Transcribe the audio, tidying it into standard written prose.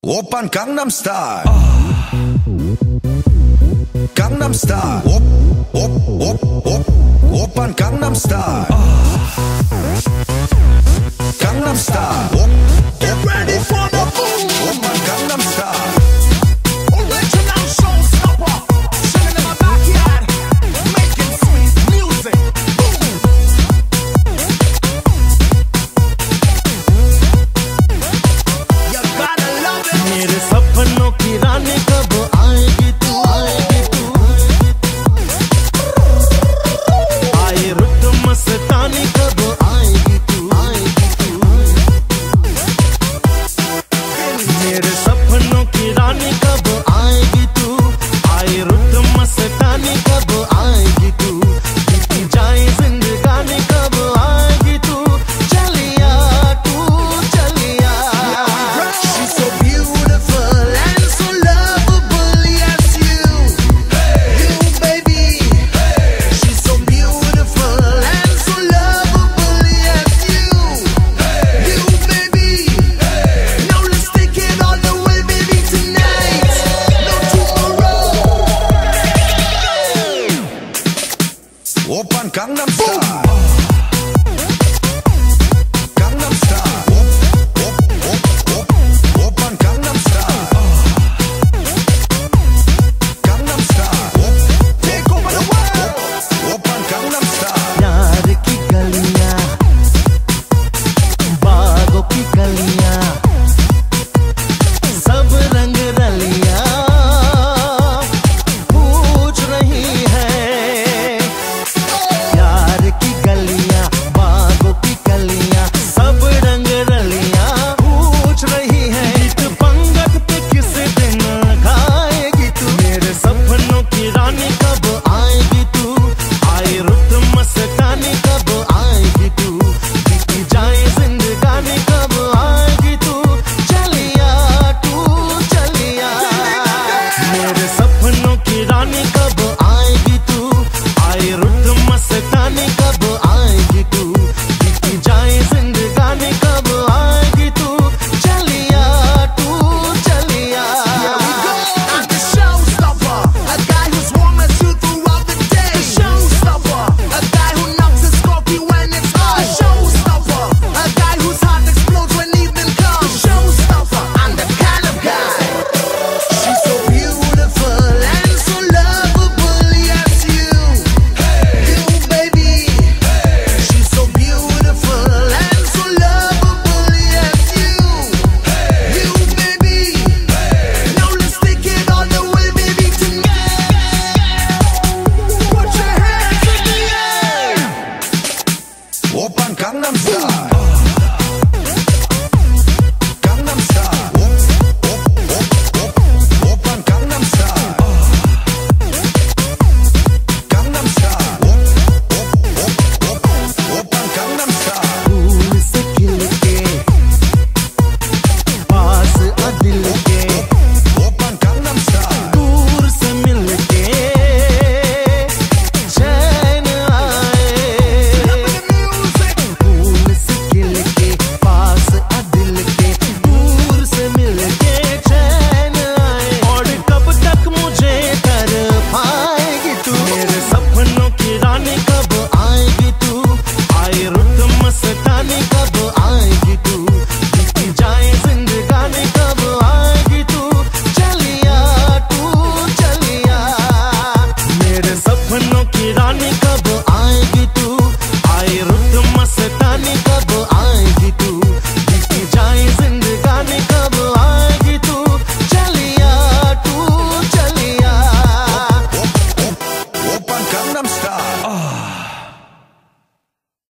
Oppan Gangnam Style. Gangnam Style. Oppan Gangnam Style. Gangnam Style. Get ready for the boom. Oppan Gangnam Style. Original showstopper, chilling in my backyard, making sweet music. You gotta love it. मेरे सपनों की रानी कब आएगी तू, आएगी तू। आए रुत मस्तानी कब आएगी तू, आएगी तू। मेरे